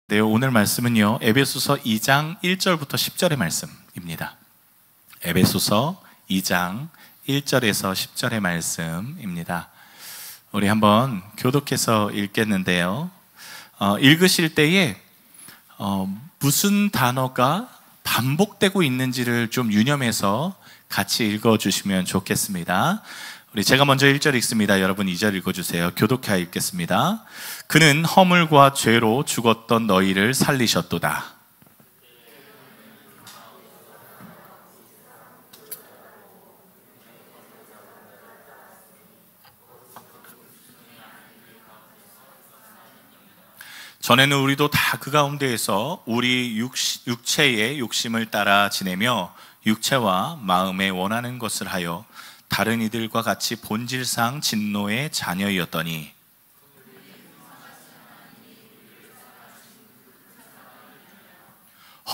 네, 오늘 말씀은요, 에베소서 2장 1절부터 10절의 말씀입니다. 에베소서 2장 1절에서 10절의 말씀입니다. 우리 한번 교독해서 읽겠는데요. 읽으실 때에 무슨 단어가 반복되고 있는지를 좀 유념해서 같이 읽어주시면 좋겠습니다. 제가 먼저 1절 읽습니다. 여러분 2절 읽어주세요. 교독하여 읽겠습니다. 그는 허물과 죄로 죽었던 너희를 살리셨도다. 전에는 우리도 다 그 가운데에서 우리 육체의 욕심을 따라 지내며 육체와 마음에 원하는 것을 하여 다른 이들과 같이 본질상 진노의 자녀이었더니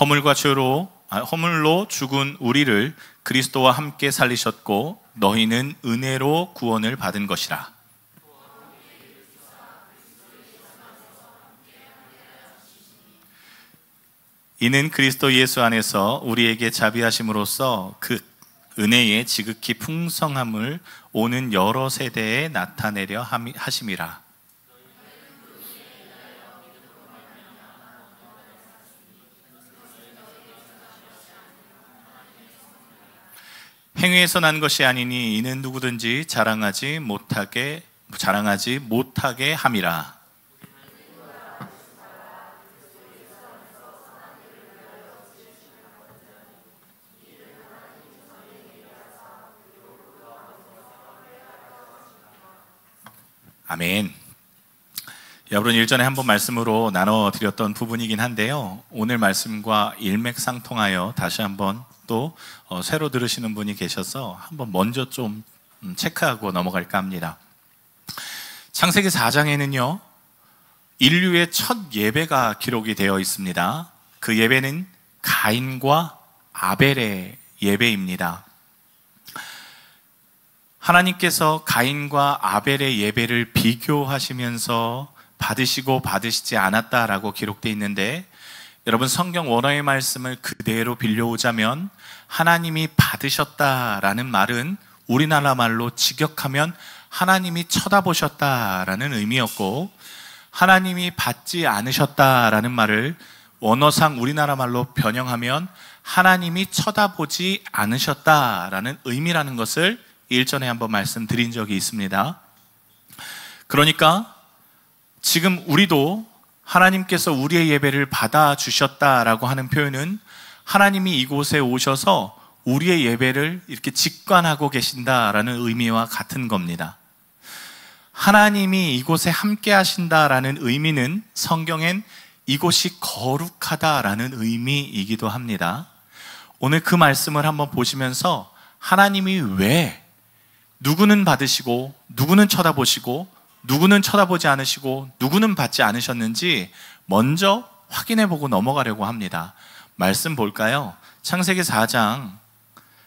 허물로 죽은 우리를 그리스도와 함께 살리셨고 너희는 은혜로 구원을 받은 것이라. 이는 그리스도 예수 안에서 우리에게 자비하심으로써 그 은혜의 지극히 풍성함을 오는 여러 세대에 나타내려 하심이라. 행위에서 난 것이 아니니 이는 누구든지 자랑하지 못하게 함이라. 아멘. 여러분 일전에 한번 말씀으로 나눠드렸던 부분이긴 한데요, 오늘 말씀과 일맥상통하여 다시 한번 또 새로 들으시는 분이 계셔서 한번 먼저 좀 체크하고 넘어갈까 합니다. 창세기 4장에는요 인류의 첫 예배가 기록이 되어 있습니다. 그 예배는 가인과 아벨의 예배입니다. 하나님께서 가인과 아벨의 예배를 비교하시면서 받으시고 받으시지 않았다라고 기록되어 있는데, 여러분 성경 원어의 말씀을 그대로 빌려오자면 하나님이 받으셨다라는 말은 우리나라 말로 직역하면 하나님이 쳐다보셨다라는 의미였고, 하나님이 받지 않으셨다라는 말을 원어상 우리나라 말로 변형하면 하나님이 쳐다보지 않으셨다라는 의미라는 것을 일전에 한번 말씀드린 적이 있습니다. 그러니까 지금 우리도 하나님께서 우리의 예배를 받아주셨다라고 하는 표현은 하나님이 이곳에 오셔서 우리의 예배를 이렇게 직관하고 계신다라는 의미와 같은 겁니다. 하나님이 이곳에 함께 하신다라는 의미는 성경엔 이곳이 거룩하다라는 의미이기도 합니다. 오늘 그 말씀을 한번 보시면서 하나님이 왜 누구는 받으시고 누구는 쳐다보시고 누구는 쳐다보지 않으시고 누구는 받지 않으셨는지 먼저 확인해보고 넘어가려고 합니다. 말씀 볼까요? 창세기 4장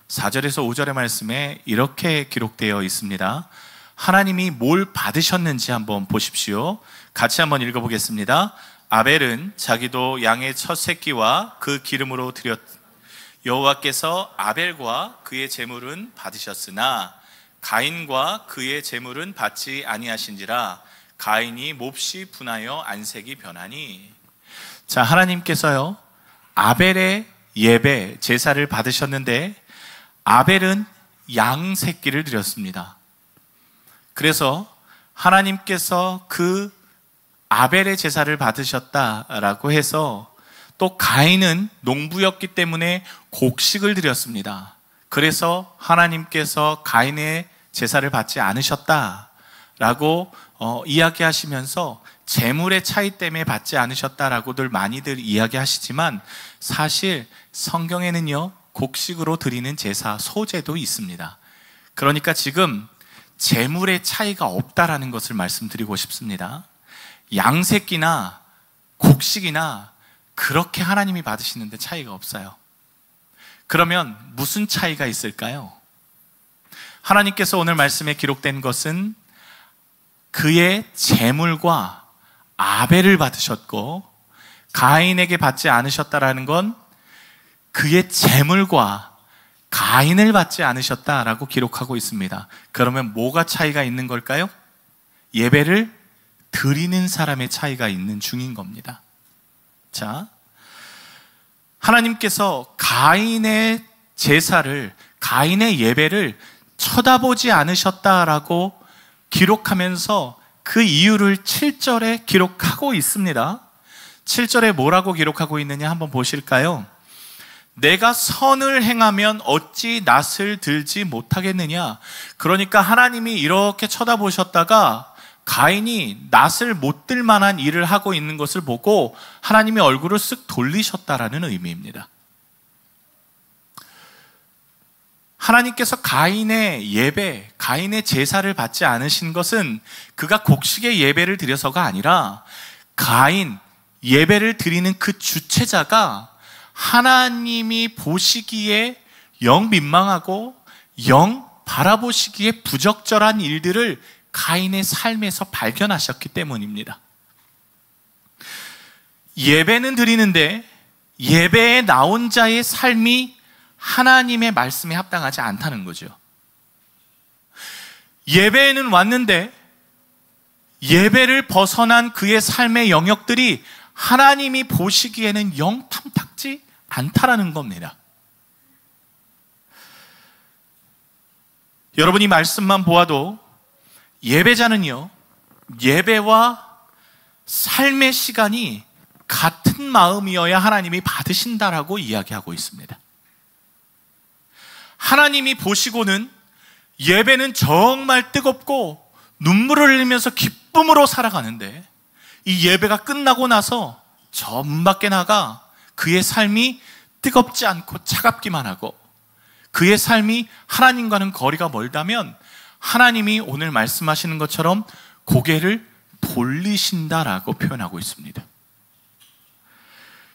4절에서 5절의 말씀에 이렇게 기록되어 있습니다. 하나님이 뭘 받으셨는지 한번 보십시오. 같이 한번 읽어보겠습니다. 아벨은 자기도 양의 첫 새끼와 그 기름으로 여호와께서 아벨과 그의 제물은 받으셨으나 가인과 그의 제물은 받지 아니하신지라. 가인이 몹시 분하여 안색이 변하니. 자, 하나님께서요 아벨의 예배 제사를 받으셨는데 아벨은 양 새끼를 드렸습니다. 그래서 하나님께서 그 아벨의 제사를 받으셨다라고 해서 또 가인은 농부였기 때문에 곡식을 드렸습니다. 그래서 하나님께서 가인의 제사를 받지 않으셨다라고 이야기하시면서 재물의 차이 때문에 받지 않으셨다라고들 많이들 이야기하시지만, 사실 성경에는요 곡식으로 드리는 제사 소제도 있습니다. 그러니까 지금 재물의 차이가 없다라는 것을 말씀드리고 싶습니다. 양새끼나 곡식이나 그렇게 하나님이 받으시는데 차이가 없어요. 그러면 무슨 차이가 있을까요? 하나님께서 오늘 말씀에 기록된 것은 그의 제물과 아벨을 받으셨고 가인에게 받지 않으셨다라는 건 그의 재물과 가인을 받지 않으셨다라고 기록하고 있습니다. 그러면 뭐가 차이가 있는 걸까요? 예배를 드리는 사람의 차이가 있는 중인 겁니다. 자, 하나님께서 가인의 제사를, 가인의 예배를 쳐다보지 않으셨다라고 기록하면서 그 이유를 7절에 기록하고 있습니다. 7절에 뭐라고 기록하고 있느냐 한번 보실까요? 내가 선을 행하면 어찌 낯을 들지 못하겠느냐. 그러니까 하나님이 이렇게 쳐다보셨다가 가인이 낯을 못 들 만한 일을 하고 있는 것을 보고 하나님이 얼굴을 쓱 돌리셨다라는 의미입니다. 하나님께서 가인의 예배, 가인의 제사를 받지 않으신 것은 그가 곡식의 예배를 드려서가 아니라 가인, 예배를 드리는 그 주체자가 하나님이 보시기에 영 민망하고 영 바라보시기에 부적절한 일들을 가인의 삶에서 발견하셨기 때문입니다. 예배는 드리는데 예배에 나온 자의 삶이 하나님의 말씀에 합당하지 않다는 거죠. 예배에는 왔는데 예배를 벗어난 그의 삶의 영역들이 하나님이 보시기에는 영 탐탁지 않다라는 겁니다. 여러분, 이 말씀만 보아도 예배자는요, 예배와 삶의 시간이 같은 마음이어야 하나님이 받으신다라고 이야기하고 있습니다. 하나님이 보시고는 예배는 정말 뜨겁고 눈물을 흘리면서 기쁨으로 살아가는데 이 예배가 끝나고 나서 저 문 밖에 나가 그의 삶이 뜨겁지 않고 차갑기만 하고 그의 삶이 하나님과는 거리가 멀다면 하나님이 오늘 말씀하시는 것처럼 고개를 돌리신다라고 표현하고 있습니다.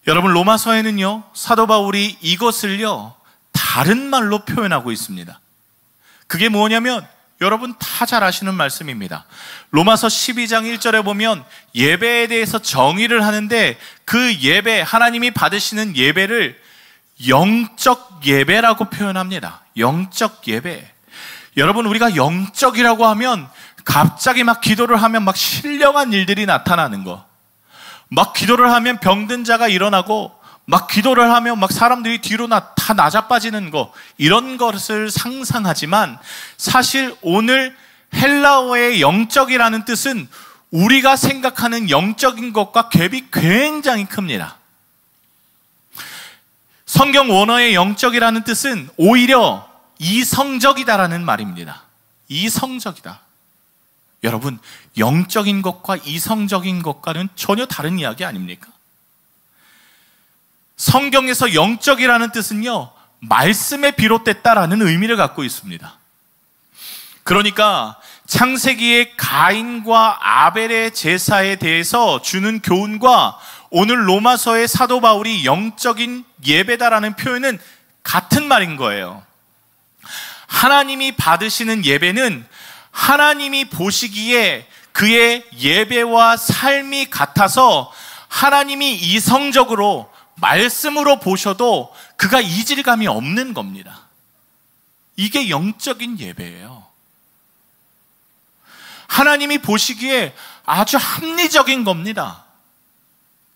여러분, 로마서에는요, 사도 바울이 이것을요 다른 말로 표현하고 있습니다. 그게 뭐냐면 여러분 다 잘 아시는 말씀입니다. 로마서 12장 1절에 보면 예배에 대해서 정의를 하는데 그 예배, 하나님이 받으시는 예배를 영적 예배라고 표현합니다. 영적 예배. 여러분, 우리가 영적이라고 하면 갑자기 막 기도를 하면 막 신령한 일들이 나타나는 거, 막 기도를 하면 병든 자가 일어나고 막 기도를 하면 막 사람들이 뒤로 다 낮아빠지는 거, 이런 것을 상상하지만 사실 오늘 헬라어의 영적이라는 뜻은 우리가 생각하는 영적인 것과 갭이 굉장히 큽니다. 성경 원어의 영적이라는 뜻은 오히려 이성적이다라는 말입니다. 이성적이다. 여러분, 영적인 것과 이성적인 것과는 전혀 다른 이야기 아닙니까? 성경에서 영적이라는 뜻은요, 말씀에 비롯됐다라는 의미를 갖고 있습니다. 그러니까 창세기의 가인과 아벨의 제사에 대해서 주는 교훈과 오늘 로마서의 사도 바울이 영적인 예배다라는 표현은 같은 말인 거예요. 하나님이 받으시는 예배는 하나님이 보시기에 그의 예배와 삶이 같아서 하나님이 이성적으로 말씀으로 보셔도 그가 이질감이 없는 겁니다. 이게 영적인 예배예요. 하나님이 보시기에 아주 합리적인 겁니다.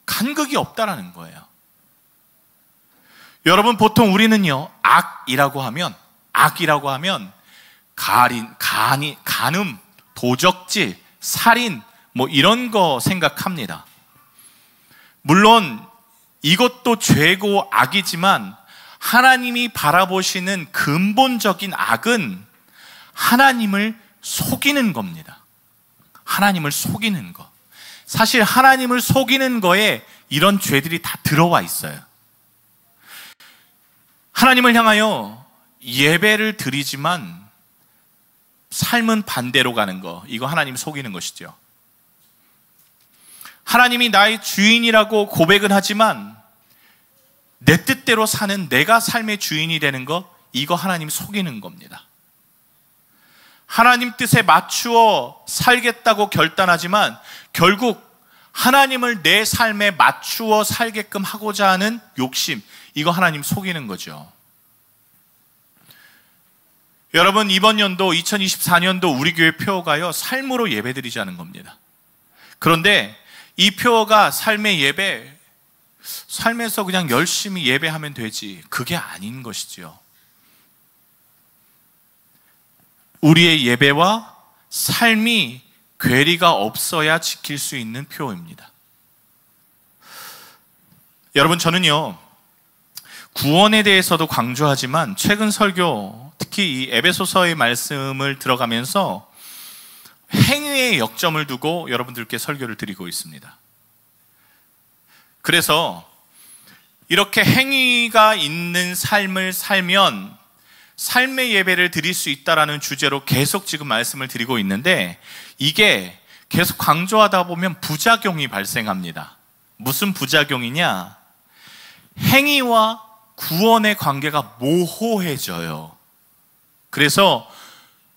간극이 없다라는 거예요. 여러분, 보통 우리는요, 악이라고 하면 간음, 도적질, 살인 뭐 이런 거 생각합니다. 물론 이것도 죄고 악이지만 하나님이 바라보시는 근본적인 악은 하나님을 속이는 겁니다. 하나님을 속이는 거. 사실 하나님을 속이는 거에 이런 죄들이 다 들어와 있어요. 하나님을 향하여 예배를 드리지만 삶은 반대로 가는 거, 이거 하나님 속이는 것이죠. 하나님이 나의 주인이라고 고백은 하지만 내 뜻대로 사는 내가 삶의 주인이 되는 거, 이거 하나님 속이는 겁니다. 하나님 뜻에 맞추어 살겠다고 결단하지만 결국 하나님을 내 삶에 맞추어 살게끔 하고자 하는 욕심, 이거 하나님 속이는 거죠. 여러분, 이번 연도 2024년도 우리 교회 표어가요, 삶으로 예배드리자는 겁니다. 그런데 이 표어가 삶의 예배, 삶에서 그냥 열심히 예배하면 되지, 그게 아닌 것이지요. 우리의 예배와 삶이 괴리가 없어야 지킬 수 있는 표어입니다. 여러분, 저는요, 구원에 대해서도 강조하지만 최근 설교, 특히 이 에베소서의 말씀을 들어가면서 행위의 역점을 두고 여러분들께 설교를 드리고 있습니다. 그래서 이렇게 행위가 있는 삶을 살면 삶의 예배를 드릴 수 있다라는 주제로 계속 지금 말씀을 드리고 있는데, 이게 계속 강조하다 보면 부작용이 발생합니다. 무슨 부작용이냐? 행위와 구원의 관계가 모호해져요. 그래서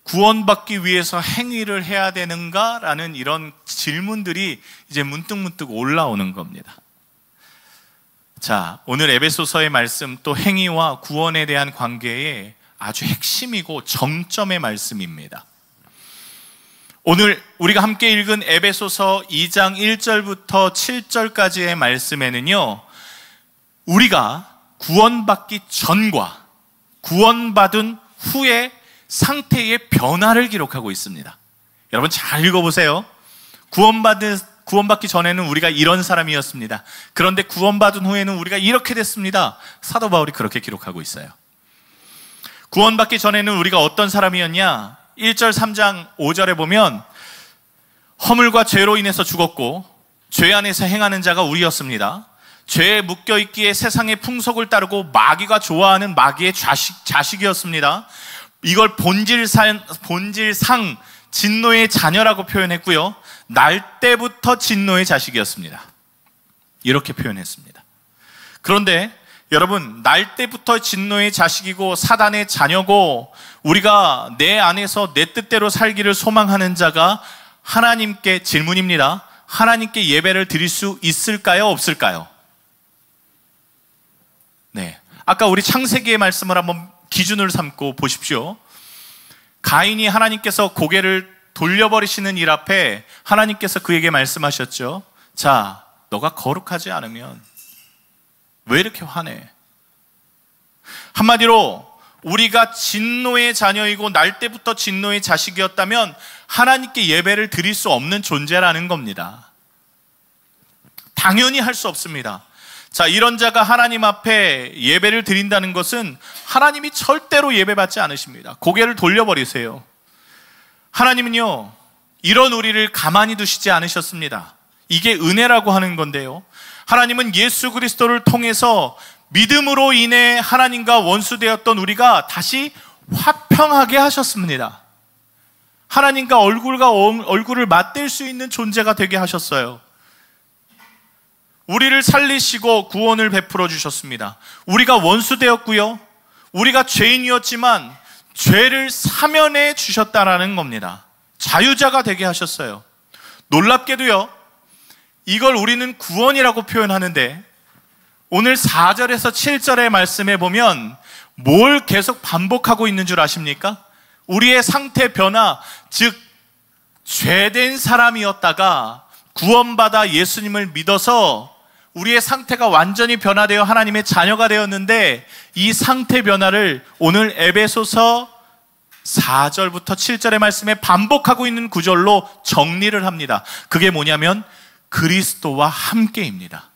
구원받기 위해서 행위를 해야 되는가라는 이런 질문들이 이제 문득문득 올라오는 겁니다. 자, 오늘 에베소서의 말씀, 또 행위와 구원에 대한 관계의 아주 핵심이고 정점의 말씀입니다. 오늘 우리가 함께 읽은 에베소서 2장 1절부터 7절까지의 말씀에는요, 우리가 구원받기 전과 구원받은 후의 상태의 변화를 기록하고 있습니다. 여러분 잘 읽어보세요. 구원받기 전에는 우리가 이런 사람이었습니다. 그런데 구원받은 후에는 우리가 이렇게 됐습니다. 사도 바울이 그렇게 기록하고 있어요. 구원받기 전에는 우리가 어떤 사람이었냐? 1절 3장 5절에 보면 허물과 죄로 인해서 죽었고 죄 안에서 행하는 자가 우리였습니다. 죄에 묶여있기에 세상의 풍속을 따르고 마귀가 좋아하는 마귀의 자식이었습니다. 이걸 본질상 진노의 자녀라고 표현했고요, 날 때부터 진노의 자식이었습니다. 이렇게 표현했습니다. 그런데 여러분, 날 때부터 진노의 자식이고 사단의 자녀고 우리가 내 안에서 내 뜻대로 살기를 소망하는 자가 하나님께, 질문입니다, 하나님께 예배를 드릴 수 있을까요, 없을까요? 네, 아까 우리 창세기의 말씀을 한번 기준을 삼고 보십시오. 가인이 하나님께서 고개를 돌려버리시는 일 앞에 하나님께서 그에게 말씀하셨죠. 자, 너가 거룩하지 않으면 왜 이렇게 화내? 한마디로 우리가 진노의 자녀이고 날 때부터 진노의 자식이었다면 하나님께 예배를 드릴 수 없는 존재라는 겁니다. 당연히 할 수 없습니다. 자, 이런 자가 하나님 앞에 예배를 드린다는 것은 하나님이 절대로 예배받지 않으십니다. 고개를 돌려버리세요. 하나님은요, 이런 우리를 가만히 두시지 않으셨습니다. 이게 은혜라고 하는 건데요, 하나님은 예수 그리스도를 통해서 믿음으로 인해 하나님과 원수되었던 우리가 다시 화평하게 하셨습니다. 하나님과 얼굴을 맞댈 수 있는 존재가 되게 하셨어요. 우리를 살리시고 구원을 베풀어 주셨습니다. 우리가 원수되었고요, 우리가 죄인이었지만 죄를 사면해 주셨다라는 겁니다. 자유자가 되게 하셨어요. 놀랍게도요, 이걸 우리는 구원이라고 표현하는데 오늘 4절에서 7절의 말씀에 보면 뭘 계속 반복하고 있는 줄 아십니까? 우리의 상태 변화, 즉 죄된 사람이었다가 구원받아 예수님을 믿어서 우리의 상태가 완전히 변화되어 하나님의 자녀가 되었는데, 이 상태 변화를 오늘 에베소서 4절부터 7절의 말씀에 반복하고 있는 구절로 정리를 합니다. 그게 뭐냐면 그리스도와 함께입니다.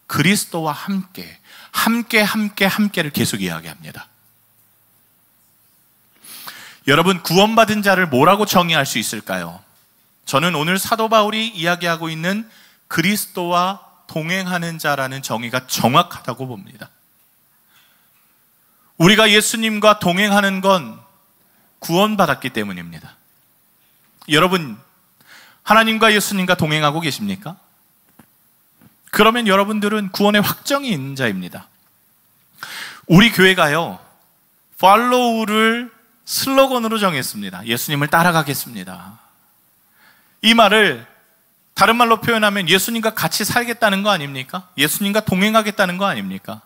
그리스도와 함께를 계속 이야기합니다. 여러분, 구원받은 자를 뭐라고 정의할 수 있을까요? 저는 오늘 사도 바울이 이야기하고 있는 그리스도와 동행하는 자라는 정의가 정확하다고 봅니다. 우리가 예수님과 동행하는 건 구원받았기 때문입니다. 여러분, 하나님과 예수님과 동행하고 계십니까? 그러면 여러분들은 구원의 확정이 있는 자입니다. 우리 교회가요, follow를 슬로건으로 정했습니다. 예수님을 따라가겠습니다. 이 말을 다른 말로 표현하면 예수님과 같이 살겠다는 거 아닙니까? 예수님과 동행하겠다는 거 아닙니까?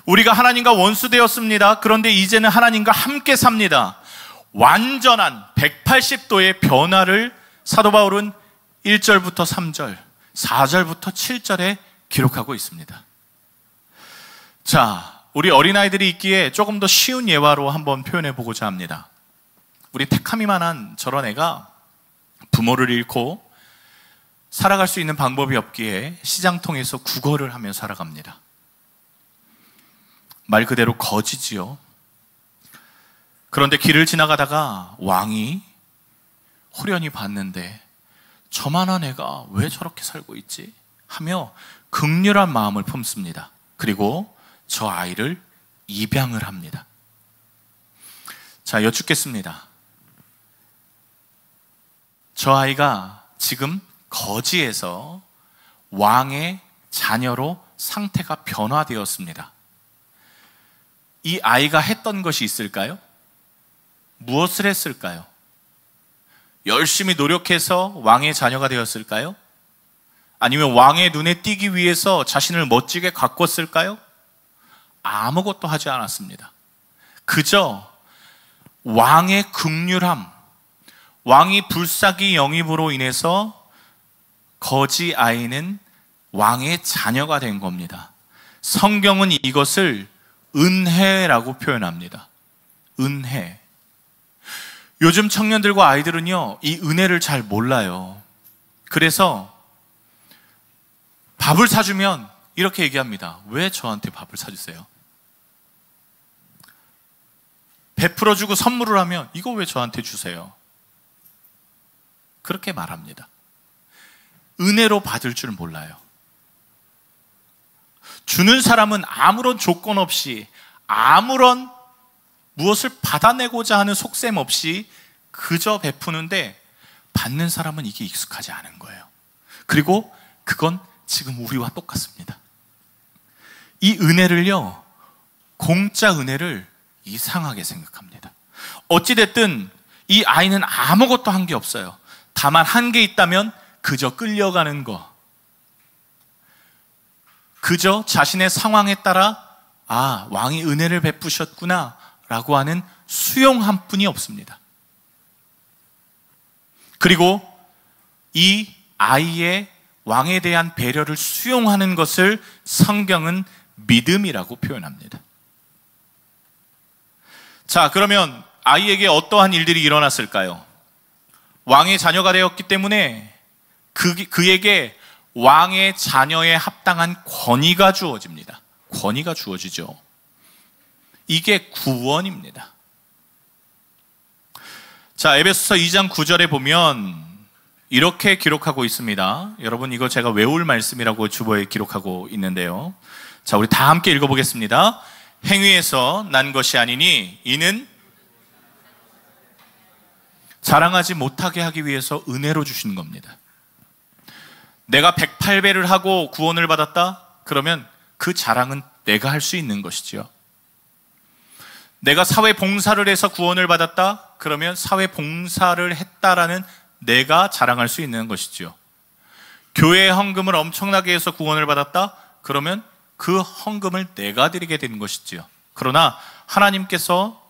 우리가 하나님과 원수되었습니다. 그런데 이제는 하나님과 함께 삽니다. 완전한 180도의 변화를 사도 바울은 1절부터 3절, 4절부터 7절에 기록하고 있습니다. 자, 우리 어린아이들이 있기에 조금 더 쉬운 예화로 한번 표현해 보고자 합니다. 우리 택함이만한 저런 애가 부모를 잃고 살아갈 수 있는 방법이 없기에 시장통에서 구걸을 하며 살아갑니다. 말 그대로 거지지요. 그런데 길을 지나가다가 왕이 호련히 봤는데 저만한 애가 왜 저렇게 살고 있지? 하며 긍휼한 마음을 품습니다. 그리고 저 아이를 입양을 합니다. 자, 여쭙겠습니다. 저 아이가 지금 거지에서 왕의 자녀로 상태가 변화되었습니다. 이 아이가 했던 것이 있을까요? 무엇을 했을까요? 열심히 노력해서 왕의 자녀가 되었을까요? 아니면 왕의 눈에 띄기 위해서 자신을 멋지게 가꿨을까요? 아무것도 하지 않았습니다. 그저 왕의 긍휼함, 왕이 불사기 영입으로 인해서 거지 아이는 왕의 자녀가 된 겁니다. 성경은 이것을 은혜라고 표현합니다. 은혜. 요즘 청년들과 아이들은요, 이 은혜를 잘 몰라요. 그래서 밥을 사주면 이렇게 얘기합니다. 왜 저한테 밥을 사주세요? 베풀어주고 선물을 하면 이거 왜 저한테 주세요? 그렇게 말합니다. 은혜로 받을 줄 몰라요. 주는 사람은 아무런 조건 없이, 아무런 무엇을 받아내고자 하는 속셈 없이 그저 베푸는데 받는 사람은 이게 익숙하지 않은 거예요. 그리고 그건 지금 우리와 똑같습니다. 이 은혜를요, 공짜 은혜를 이상하게 생각합니다. 어찌됐든 이 아이는 아무것도 한 게 없어요. 다만 한 게 있다면 그저 끌려가는 거. 그저 자신의 상황에 따라 아, 왕이 은혜를 베푸셨구나 라고 하는 수용한 뿐이 없습니다. 그리고 이 아이의 왕에 대한 배려를 수용하는 것을 성경은 믿음이라고 표현합니다. 자, 그러면 아이에게 어떠한 일들이 일어났을까요? 왕의 자녀가 되었기 때문에 그에게 왕의 자녀에 합당한 권위가 주어집니다. 권위가 주어지죠. 이게 구원입니다. 자, 에베소서 2장 9절에 보면 이렇게 기록하고 있습니다. 여러분, 이거 제가 외울 말씀이라고 주보에 기록하고 있는데요. 자, 우리 다 함께 읽어보겠습니다. 행위에서 난 것이 아니니 이는 자랑하지 못하게 하기 위해서 은혜로 주신 겁니다. 내가 108배를 하고 구원을 받았다? 그러면 그 자랑은 내가 할 수 있는 것이지요. 내가 사회 봉사를 해서 구원을 받았다? 그러면 사회 봉사를 했다라는 내가 자랑할 수 있는 것이지요. 교회의 헌금을 엄청나게 해서 구원을 받았다? 그러면 그 헌금을 내가 드리게 되는 것이지요. 그러나 하나님께서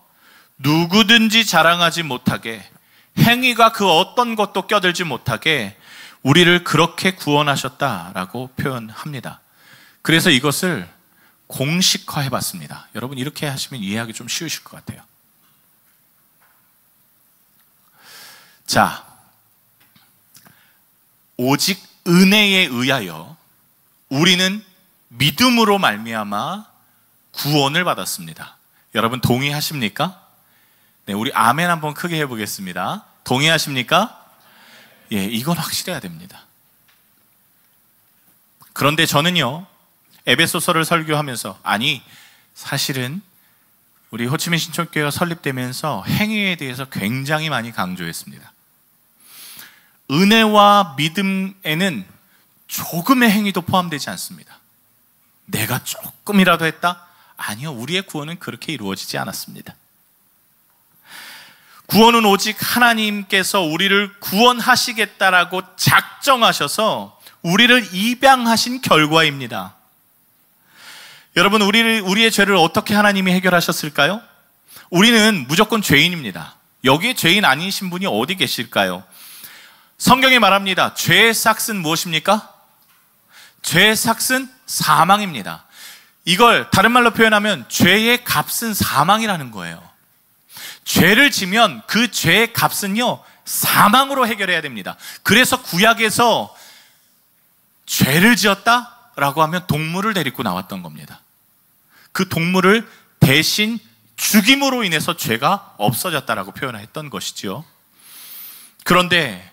누구든지 자랑하지 못하게, 행위가 그 어떤 것도 껴들지 못하게 우리를 그렇게 구원하셨다라고 표현합니다. 그래서 이것을 공식화해 봤습니다. 여러분, 이렇게 하시면 이해하기 좀 쉬우실 것 같아요. 자, 오직 은혜에 의하여 우리는 믿음으로 말미암아 구원을 받았습니다. 여러분, 동의하십니까? 네, 우리 아멘 한번 크게 해보겠습니다. 동의하십니까? 예, 이건 확실해야 됩니다. 그런데 저는요, 에베소서를 설교하면서, 아니, 사실은 우리 호치민 신촌교회가 설립되면서 행위에 대해서 굉장히 많이 강조했습니다. 은혜와 믿음에는 조금의 행위도 포함되지 않습니다. 내가 조금이라도 했다? 아니요, 우리의 구원은 그렇게 이루어지지 않았습니다. 구원은 오직 하나님께서 우리를 구원하시겠다라고 작정하셔서 우리를 입양하신 결과입니다. 여러분, 우리의 죄를 어떻게 하나님이 해결하셨을까요? 우리는 무조건 죄인입니다. 여기에 죄인 아니신 분이 어디 계실까요? 성경이 말합니다. 죄의 삭은 무엇입니까? 죄의 삭은 사망입니다. 이걸 다른 말로 표현하면 죄의 값은 사망이라는 거예요. 죄를 지면 그 죄의 값은요, 사망으로 해결해야 됩니다. 그래서 구약에서 죄를 지었다라고 하면 동물을 데리고 나왔던 겁니다. 그 동물을 대신 죽임으로 인해서 죄가 없어졌다라고 표현했던 것이지요. 그런데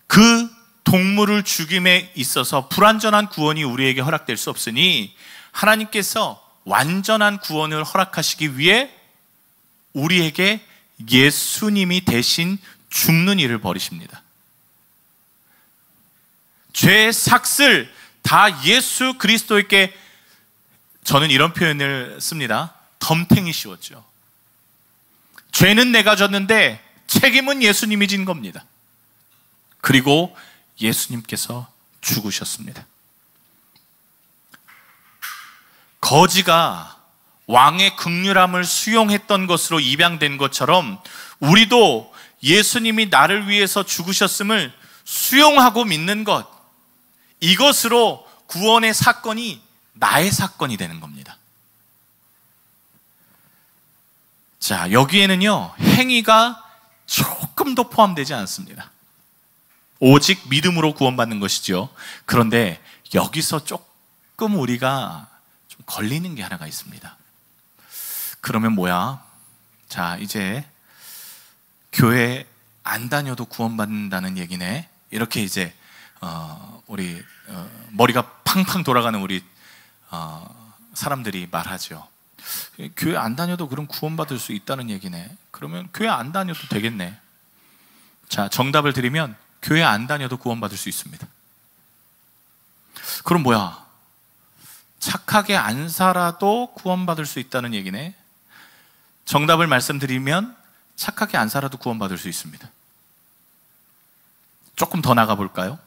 그 동물을 죽임에 있어서 불완전한 구원이 우리에게 허락될 수 없으니 하나님께서 완전한 구원을 허락하시기 위해 우리에게 예수님이 대신 죽는 일을 벌이십니다. 죄의 삭을 다 예수 그리스도에게, 저는 이런 표현을 씁니다. 덤탱이 씌웠죠. 죄는 내가 졌는데 책임은 예수님이 진 겁니다. 그리고 예수님께서 죽으셨습니다. 거지가 왕의 긍휼함을 수용했던 것으로 입양된 것처럼 우리도 예수님이 나를 위해서 죽으셨음을 수용하고 믿는 것, 이것으로 구원의 사건이 나의 사건이 되는 겁니다. 자, 여기에는요, 행위가 조금도 포함되지 않습니다. 오직 믿음으로 구원받는 것이죠. 그런데 여기서 조금 우리가 좀 걸리는 게 하나가 있습니다. 그러면 뭐야? 자, 이제 교회 안 다녀도 구원받는다는 얘기네. 이렇게 이제 우리 머리가 팡팡 돌아가는 우리 사람들이 말하죠. 교회 안 다녀도 그럼 구원받을 수 있다는 얘기네. 그러면 교회 안 다녀도 되겠네. 자, 정답을 드리면 교회 안 다녀도 구원받을 수 있습니다. 그럼 뭐야? 착하게 안 살아도 구원받을 수 있다는 얘기네. 정답을 말씀드리면 착하게 안 살아도 구원받을 수 있습니다. 조금 더 나가볼까요?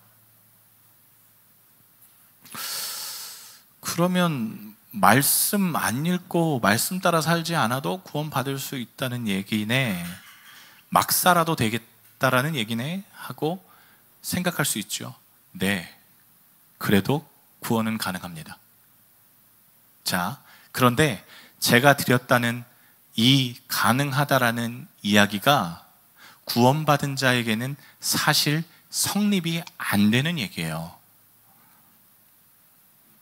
그러면 말씀 안 읽고 말씀 따라 살지 않아도 구원받을 수 있다는 얘기네. 막 살아도 되겠다라는 얘기네 하고 생각할 수 있죠. 네, 그래도 구원은 가능합니다. 자, 그런데 제가 드렸다는 이 가능하다라는 이야기가 구원받은 자에게는 사실 성립이 안 되는 얘기예요.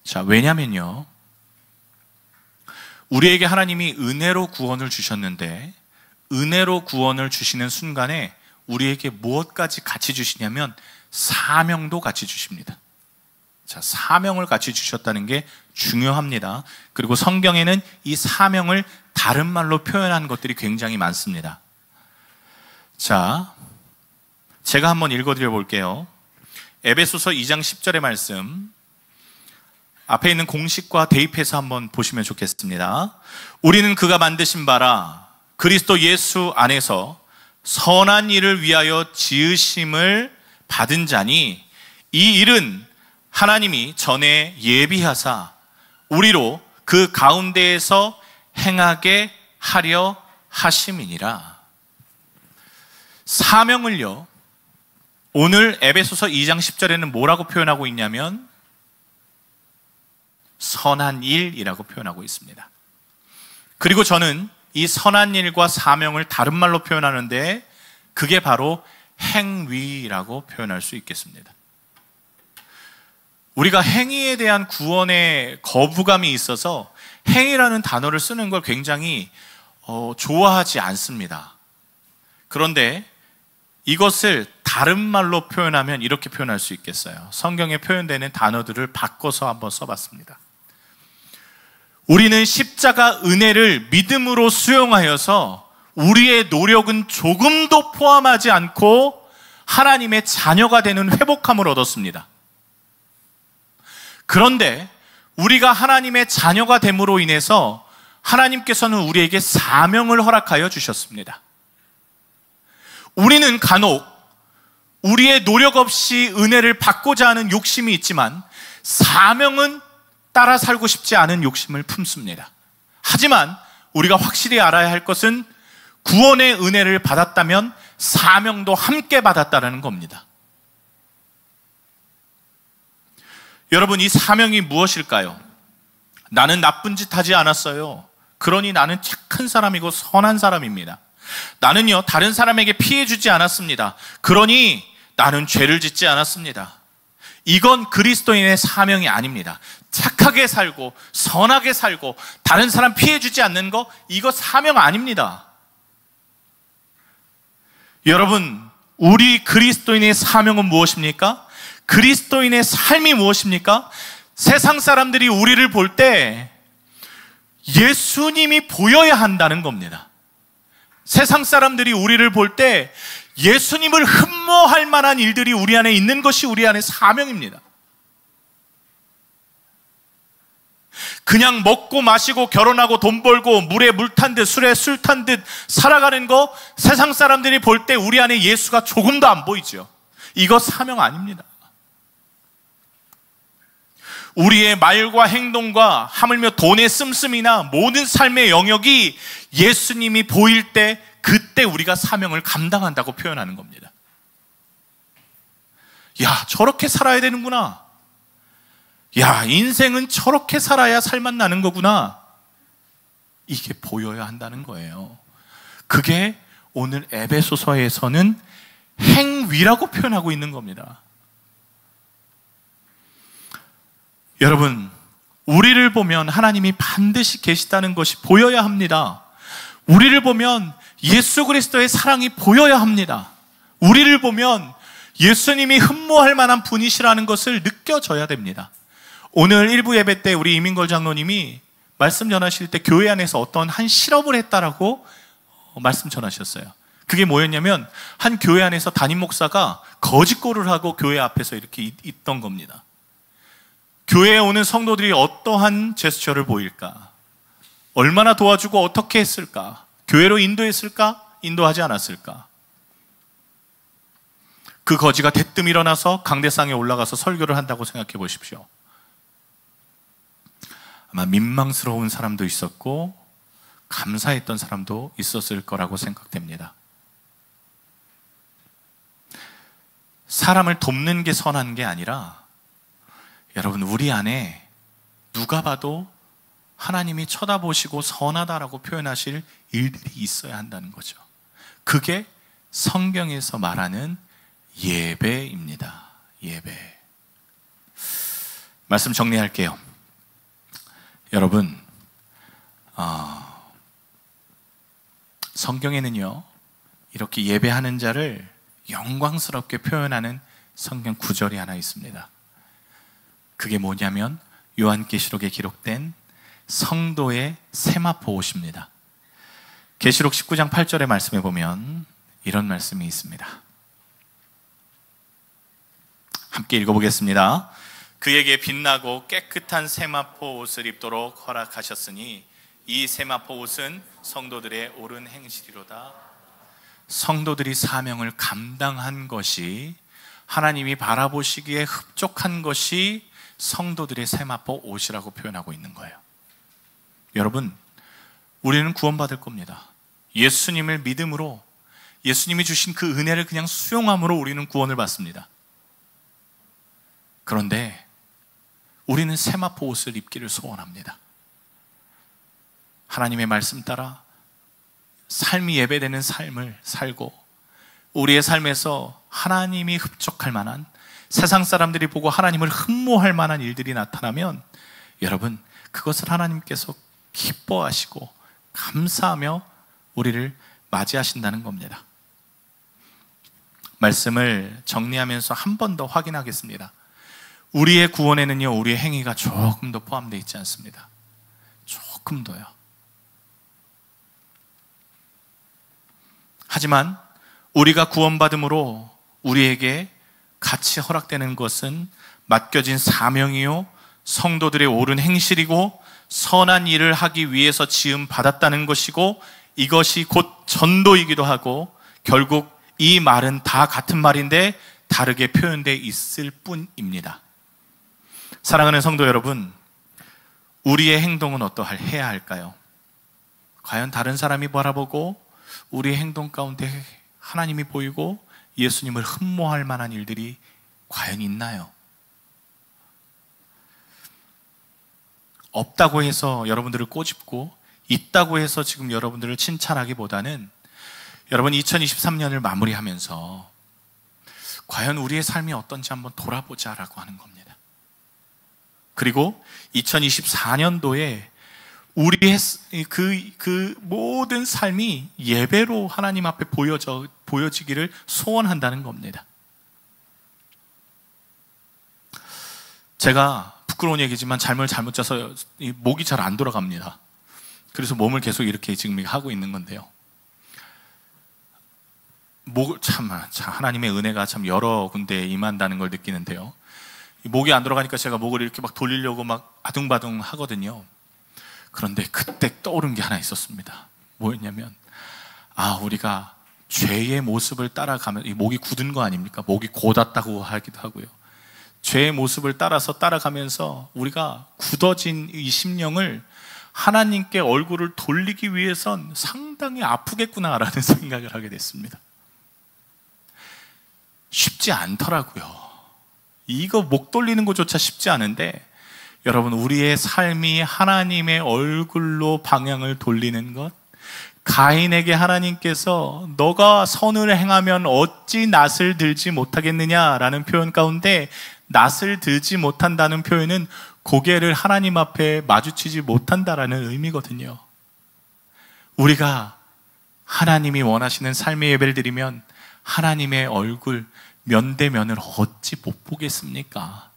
자, 왜냐면요, 우리에게 하나님이 은혜로 구원을 주셨는데 은혜로 구원을 주시는 순간에 우리에게 무엇까지 같이 주시냐면 사명도 같이 주십니다. 자, 사명을 같이 주셨다는 게 중요합니다. 그리고 성경에는 이 사명을 다른 말로 표현한 것들이 굉장히 많습니다. 자, 제가 한번 읽어드려 볼게요. 에베소서 2장 10절의 말씀, 앞에 있는 공식과 대입해서 한번 보시면 좋겠습니다. 우리는 그가 만드신 바라 그리스도 예수 안에서 선한 일을 위하여 지으심을 받은 자니 이 일은 하나님이 전에 예비하사 우리로 그 가운데에서 행하게 하려 하심이니라. 사명을요, 오늘 에베소서 2장 10절에는 뭐라고 표현하고 있냐면 선한 일이라고 표현하고 있습니다. 그리고 저는 이 선한 일과 사명을 다른 말로 표현하는데 그게 바로 행위라고 표현할 수 있겠습니다. 우리가 행위에 대한 구원의 거부감이 있어서 행위라는 단어를 쓰는 걸 굉장히 좋아하지 않습니다. 그런데 이것을 다른 말로 표현하면 이렇게 표현할 수 있겠어요. 성경에 표현되는 단어들을 바꿔서 한번 써봤습니다. 우리는 십자가 은혜를 믿음으로 수용하여서 우리의 노력은 조금도 포함하지 않고 하나님의 자녀가 되는 회복함을 얻었습니다. 그런데 우리가 하나님의 자녀가 됨으로 인해서 하나님께서는 우리에게 사명을 허락하여 주셨습니다. 우리는 간혹 우리의 노력 없이 은혜를 받고자 하는 욕심이 있지만 사명은 따라 살고 싶지 않은 욕심을 품습니다. 하지만 우리가 확실히 알아야 할 것은 구원의 은혜를 받았다면 사명도 함께 받았다는 겁니다. 여러분, 이 사명이 무엇일까요? 나는 나쁜 짓 하지 않았어요. 그러니 나는 착한 사람이고 선한 사람입니다. 나는요, 다른 사람에게 피해 주지 않았습니다. 그러니 나는 죄를 짓지 않았습니다. 이건 그리스도인의 사명이 아닙니다. 착하게 살고 선하게 살고 다른 사람 피해 주지 않는 거, 이거 사명 아닙니다. 여러분, 우리 그리스도인의 사명은 무엇입니까? 그리스도인의 삶이 무엇입니까? 세상 사람들이 우리를 볼 때 예수님이 보여야 한다는 겁니다. 세상 사람들이 우리를 볼 때 예수님을 흠모할 만한 일들이 우리 안에 있는 것이 우리 안의 사명입니다. 그냥 먹고 마시고 결혼하고 돈 벌고 물에 물 탄 듯 술에 술 탄 듯 살아가는 거, 세상 사람들이 볼 때 우리 안에 예수가 조금도 안 보이죠. 이거 사명 아닙니다. 우리의 말과 행동과 하물며 돈의 씀씀이나 모든 삶의 영역이 예수님이 보일 때, 그때 우리가 사명을 감당한다고 표현하는 겁니다. 야, 저렇게 살아야 되는구나. 야, 인생은 저렇게 살아야 살맛 나는 거구나. 이게 보여야 한다는 거예요. 그게 오늘 에베소서에서는 행위라고 표현하고 있는 겁니다. 여러분, 우리를 보면 하나님이 반드시 계시다는 것이 보여야 합니다. 우리를 보면 예수 그리스도의 사랑이 보여야 합니다. 우리를 보면 예수님이 흠모할 만한 분이시라는 것을 느껴져야 됩니다. 오늘 일부 예배 때 우리 이민걸 장로님이 말씀 전하실 때 교회 안에서 어떤 한 실험을 했다라고 말씀 전하셨어요. 그게 뭐였냐면, 한 교회 안에서 담임 목사가 거짓골을 하고 교회 앞에서 이렇게 있던 겁니다. 교회에 오는 성도들이 어떠한 제스처를 보일까? 얼마나 도와주고 어떻게 했을까? 교회로 인도했을까? 인도하지 않았을까? 그 거지가 대뜸 일어나서 강대상에 올라가서 설교를 한다고 생각해 보십시오. 아마 민망스러운 사람도 있었고 감사했던 사람도 있었을 거라고 생각됩니다. 사람을 돕는 게 선한 게 아니라, 여러분, 우리 안에 누가 봐도 하나님이 쳐다보시고 선하다라고 표현하실 일들이 있어야 한다는 거죠. 그게 성경에서 말하는 예배입니다. 예배. 말씀 정리할게요. 여러분, 성경에는요, 이렇게 예배하는 자를 영광스럽게 표현하는 성경 구절이 하나 있습니다. 그게 뭐냐면 요한계시록에 기록된 성도의 세마포 옷입니다. 계시록 19장 8절의 말씀에 보면 이런 말씀이 있습니다. 함께 읽어보겠습니다. 그에게 빛나고 깨끗한 세마포 옷을 입도록 허락하셨으니 이 세마포 옷은 성도들의 옳은 행실이로다. 성도들이 사명을 감당한 것이, 하나님이 바라보시기에 흡족한 것이 성도들의 세마포 옷이라고 표현하고 있는 거예요. 여러분, 우리는 구원받을 겁니다. 예수님을 믿음으로, 예수님이 주신 그 은혜를 그냥 수용함으로 우리는 구원을 받습니다. 그런데 우리는 세마포 옷을 입기를 소원합니다. 하나님의 말씀 따라 삶이 예배되는 삶을 살고, 우리의 삶에서 하나님이 흡족할 만한, 세상 사람들이 보고 하나님을 흠모할 만한 일들이 나타나면, 여러분, 그것을 하나님께서 기뻐하시고 감사하며 우리를 맞이하신다는 겁니다. 말씀을 정리하면서 한 번 더 확인하겠습니다. 우리의 구원에는요, 우리의 행위가 조금 더 포함되어 있지 않습니다. 조금 더요. 하지만 우리가 구원받음으로 우리에게 같이 허락되는 것은 맡겨진 사명이요, 성도들의 옳은 행실이고 선한 일을 하기 위해서 지음 받았다는 것이고, 이것이 곧 전도이기도 하고 결국 이 말은 다 같은 말인데 다르게 표현되어 있을 뿐입니다. 사랑하는 성도 여러분, 우리의 행동은 어떠해야 할까요? 과연 다른 사람이 바라보고 우리의 행동 가운데 하나님이 보이고 예수님을 흠모할 만한 일들이 과연 있나요? 없다고 해서 여러분들을 꼬집고 있다고 해서 지금 여러분들을 칭찬하기보다는 여러분 2023년을 마무리하면서 과연 우리의 삶이 어떤지 한번 돌아보자라고 하는 겁니다. 그리고 2024년도에 우리의 그 모든 삶이 예배로 하나님 앞에 보여지기를 소원한다는 겁니다. 제가 부끄러운 얘기지만 잠을 잘못 자서 목이 잘 안 돌아갑니다. 그래서 몸을 계속 이렇게 지금 하고 있는 건데요. 하나님의 은혜가 참 여러 군데에 임한다는 걸 느끼는데요. 목이 안 돌아가니까 제가 목을 이렇게 막 돌리려고 막 아둥바둥 하거든요. 그런데 그때 떠오른 게 하나 있었습니다. 뭐였냐면, 우리가 죄의 모습을 따라가면, 이 목이 굳은 거 아닙니까? 목이 곧았다고 하기도 하고요. 죄의 모습을 따라가면서 우리가 굳어진 이 심령을 하나님께 얼굴을 돌리기 위해선 상당히 아프겠구나라는 생각을 하게 됐습니다. 쉽지 않더라고요. 이거 목 돌리는 것조차 쉽지 않은데, 여러분, 우리의 삶이 하나님의 얼굴로 방향을 돌리는 것, 가인에게 하나님께서 너가 선을 행하면 어찌 낫을 들지 못하겠느냐라는 표현 가운데 낫을 들지 못한다는 표현은 고개를 하나님 앞에 마주치지 못한다라는 의미거든요. 우리가 하나님이 원하시는 삶의 예배를 드리면 하나님의 얼굴 면대면을 어찌 못 보겠습니까?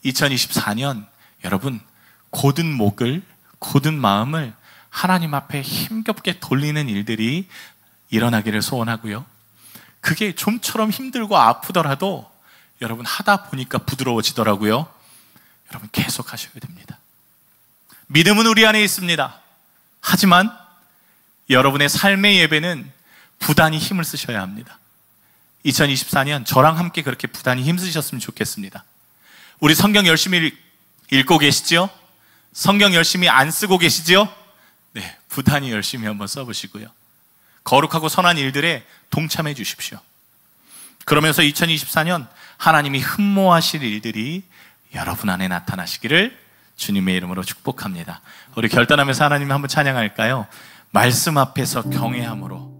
2024년 여러분, 곧은 목을, 곧은 마음을 하나님 앞에 힘겹게 돌리는 일들이 일어나기를 소원하고요. 그게 좀처럼 힘들고 아프더라도 여러분 하다 보니까 부드러워지더라고요. 여러분 계속 하셔야 됩니다. 믿음은 우리 안에 있습니다. 하지만 여러분의 삶의 예배는 부단히 힘을 쓰셔야 합니다. 2024년 저랑 함께 그렇게 부단히 힘쓰셨으면 좋겠습니다. 우리 성경 열심히 읽고 계시죠? 성경 열심히 안 쓰고 계시죠? 네, 부단히 열심히 한번 써보시고요. 거룩하고 선한 일들에 동참해 주십시오. 그러면서 2024년 하나님이 흠모하실 일들이 여러분 안에 나타나시기를 주님의 이름으로 축복합니다. 우리 결단하면서 하나님 한번 찬양할까요? 말씀 앞에서 경외함으로